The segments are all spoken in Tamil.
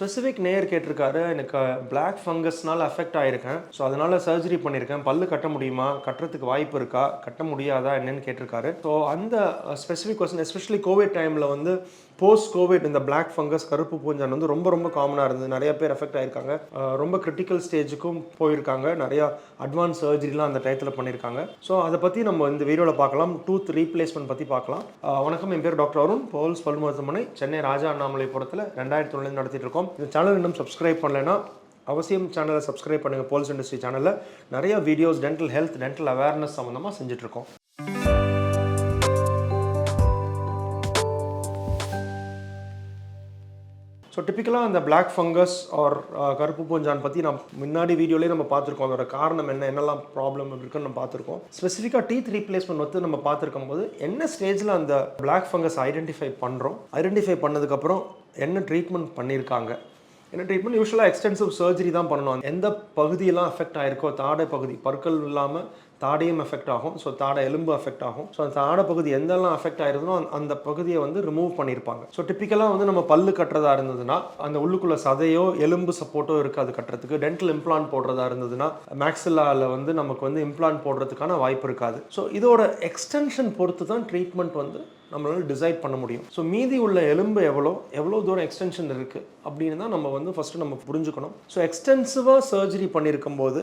ஸ்பெசிஃபிக் நேயர் கேட்டிருக்காரு, எனக்கு பிளாக் ஃபங்கஸ்னால அஃபெக்ட் ஆயிருக்கேன். ஸோ அதனால சர்ஜரி பண்ணியிருக்கேன். பல்லு கட்ட முடியுமா? கட்டுறதுக்கு வாய்ப்பு இருக்கா? கட்ட முடியாதா? என்னன்னு கேட்டிருக்காரு. ஸோ அந்த ஸ்பெசிஃபிக் கொஸ்டின் எஸ்பெஷலி கோவிட் டைமில் வந்து போஸ்ட் கோவிட் இந்த பிளாக் ஃபங்கஸ் கருப்பு பூஞ்சான் வந்து ரொம்ப ரொம்ப காமனாக இருந்தது. நிறைய பேர் அஃபெக்ட் ஆயிருக்காங்க. ரொம்ப கிரிட்டிக்கல் ஸ்டேஜுக்கும் போயிருக்காங்க. நிறையா அட்வான்ஸ் சர்ஜரிலாம் அந்த டயத்தில் பண்ணியிருக்காங்க. ஸோ அதை பற்றி நம்ம இந்த வீடியோவில் பார்க்கலாம். டூத் ரீப்ளேஸ்மெண்ட் பற்றி பார்க்கலாம். வணக்கம், என் பேர் டாக்டர் அருண். போல்ஸ் பல் மருத்துவமனை, சென்னை ராஜா அண்ணாமலைபுரத்தில் 2001 நடத்திட்டு இருக்கோம். இந்த சேனல் இன்னும் சப்ஸ்கிரைப் பண்ணலைன்னா அவசியம் சேனலை சப்ஸ்கிரைப் பண்ணுங்கள். போல்ஸ் இண்டஸ்ட்ரி சேனலில் நிறைய videos dental health, dental awareness சம்மந்தமாக செஞ்சுட்ருக்கோம். ஸோ டிப்பிக்கலாக அந்த பிளாக் ஃபங்கஸ் ஆர் கருப்பு பூஞ்சான் பற்றி முன்னாடி வீடியோலேயே நம்ம பார்த்துருக்கோம். அதோட காரணம் என்னெல்லாம் ப்ராப்ளம் இருக்குன்னு நம்ம பார்த்துருக்கோம். ஸ்பெசிஃபிக்காக டீத் ரீப்ளேஸ்மெண்ட் வந்து நம்ம பார்த்துருக்கும் போது என்ன ஸ்டேஜில் அந்த பிளாக் ஃபங்கஸ் ஐடென்டிஃபை பண்ணதுக்கப்புறம் என்ன ட்ரீட்மெண்ட் பண்ணியிருக்காங்க. என்ன ட்ரீட்மெண்ட் யூஸ்வலாக எக்ஸ்டென்சிவ் சர்ஜரி தான் பண்ணணும். எந்த பகுதியெல்லாம் அஃபெக்ட் ஆகிருக்கோ, தாடை பகுதி, பற்கள் இல்லாமல் தாடையும் அஃபெக்ட் ஆகும். ஸோ தாடை எலும்பு அஃபெக்ட் ஆகும். ஸோ அந்த தாடை பகுதி எந்தெல்லாம் அஃபெக்ட் ஆயிருந்தோ அந்த பகுதியை வந்து ரிமூவ் பண்ணியிருப்பாங்க. ஸோ டிப்பிக்கலாக வந்து நம்ம பல்லு கட்டுறதா இருந்ததுன்னா அந்த உள்ளுக்குள்ள சதையோ எலும்பு சப்போர்ட்டோ இருக்காது கட்டுறதுக்கு. டென்டல் இம்ப்ளான்ட் போடுறதா இருந்ததுன்னா மேக்ஸில்லாவில் வந்து நமக்கு வந்து இம்ப்ளான்ட் போடுறதுக்கான வாய்ப்பு இருக்காது. ஸோ இதோட எக்ஸ்டென்ஷன் பொறுத்து தான் ட்ரீட்மெண்ட் வந்து நம்மளால டிசைட் பண்ண முடியும். ஸோ மீதி உள்ள எலும்பு எவ்வளோ தூரம் எக்ஸ்டென்ஷன் இருக்குது அப்படின்னு தான் நம்ம வந்து ஃபஸ்ட்டு நம்ம புரிஞ்சுக்கணும். ஸோ எக்ஸ்டென்சிவாக சர்ஜரி பண்ணியிருக்கும் போது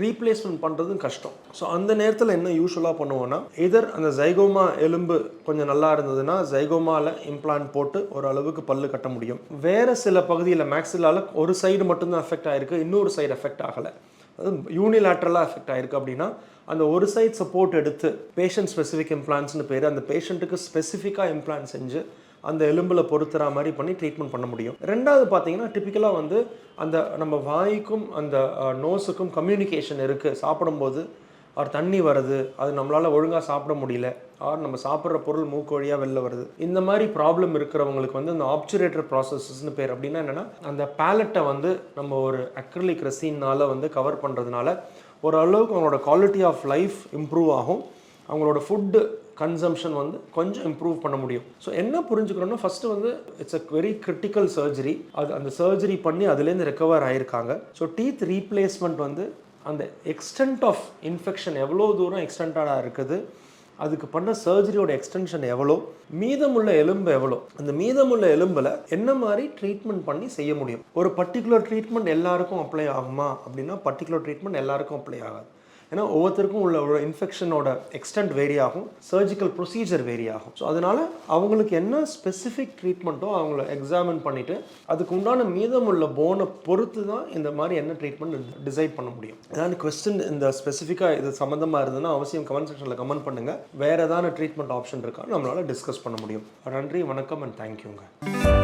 ரீப்ளேஸ்மெண்ட் பண்ணுறதும் கஷ்டம். ஸோ அந்த நேரத்தில் என்ன யூஸ்வலாக பண்ணுவோன்னா, எதர் அந்த ஜைகோமா எலும்பு கொஞ்சம் நல்லா இருந்ததுன்னா ஜைகோமாவில் இம்ப்ளான்ட் போட்டு ஒரு அளவுக்கு பல்லு கட்ட முடியும். வேறு சில பகுதியில் மேக்ஸில்லால் ஒரு சைடு மட்டும்தான் அஃபெக்ட் ஆகிருக்கு, இன்னொரு சைடு அஃபெக்ட் ஆகலை, அது யூனிலேட்ரலாக அஃபெக்ட் ஆகிருக்கு அப்படின்னா அந்த ஒரு சைட் சப்போர்ட் எடுத்து பேஷண்ட் ஸ்பெசிஃபிக் இம்ப்ளான்ட்ஸ்னு பேர், அந்த பேஷண்ட்டுக்கு ஸ்பெசிஃபிக்காக இம்ப்ளான்ட் செஞ்சு அந்த எலும்பில் பொறுத்துற மாதிரி பண்ணி ட்ரீட்மெண்ட் பண்ண முடியும். ரெண்டாவது பார்த்தீங்கன்னா டிப்பிக்கலாக வந்து அந்த நம்ம வாய்க்கும் அந்த நோஸுக்கும் கம்யூனிகேஷன் இருக்குது. சாப்பிடும்போது ஆர் தண்ணி வருது, அது நம்மளால் ஒழுங்காக சாப்பிட முடியல, ஆர் நம்ம சாப்பிட்ற பொருள் மூக்கு வழியாக வெளில வருது, இந்த மாதிரி ப்ராப்ளம் இருக்கிறவங்களுக்கு வந்து இந்த ஆப்சுரேட்டர் ப்ராசஸ்ன்னு பேர். அப்படின்னா என்னென்னா, அந்த பேலட்டை வந்து நம்ம ஒரு அக்ரிலிக் ரெசினால் வந்து கவர் பண்ணுறதுனால ஓரளவுக்கு அவங்களோட குவாலிட்டி ஆஃப் லைஃப் இம்ப்ரூவ் ஆகும். அவங்களோட ஃபுட்டு கன்சம்ஷன் வந்து கொஞ்சம் இம்ப்ரூவ் பண்ண முடியும். ஸோ என்ன புரிஞ்சுக்கணும்னா, ஃபஸ்ட்டு வந்து it's a very critical surgery. அந்த சர்ஜரி பண்ணி அதுலேருந்து ரெக்கவர் ஆகிருக்காங்க. ஸோ டீத் ரீப்ளேஸ்மெண்ட் வந்து அந்த எக்ஸ்டென்ட் ஆஃப் இன்ஃபெக்ஷன் எவ்வளோ தூரம் எக்ஸ்டென்டாக இருக்குது, அதுக்கு பண்ண சர்ஜரியோட எக்ஸ்டென்ஷன் எவ்வளோ, மீதமுள்ள எலும்பு எவ்வளோ, அந்த மீதமுள்ள எலும்பில் என்ன மாதிரி ட்ரீட்மெண்ட் பண்ணி செய்ய முடியும். ஒரு பர்டிகுலர் ட்ரீட்மெண்ட் எல்லாருக்கும் அப்ளை ஆகுமா அப்படின்னா பர்டிகுலர் ட்ரீட்மெண்ட் எல்லாருக்கும் அப்ளை ஆகாது. ஏன்னா ஒவ்வொருத்தருக்கும் உள்ள ஒரு இன்ஃபெக்ஷனோட எக்ஸ்டென்ட் வேரி ஆகும், சர்ஜிக்கல் ப்ரொசீஜர் வேரி ஆகும். ஸோ அதனால் அவங்களுக்கு என்ன ஸ்பெசிஃபிக் ட்ரீட்மெண்ட்டோ அவங்கள எக்ஸாமின் பண்ணிவிட்டு அதுக்கு உண்டான மீதமுள்ள போனை பொறுத்து தான் இந்த மாதிரி என்ன ட்ரீட்மெண்ட் டிசைட் பண்ண முடியும். ஏதாவது கொஸ்டின் இந்த ஸ்பெசிஃபிக்காக இது சம்மந்தமாக இருந்ததுன்னா அவசியம் கமெண்ட் செக்ஷனில் கமெண்ட் பண்ணுங்கள். வேறு ஏதாவது ட்ரீட்மெண்ட் ஆப்ஷன் இருக்கா நம்மளால் டிஸ்கஸ் பண்ண முடியும். நன்றி, வணக்கம் அண்ட் தேங்க்யூங்க.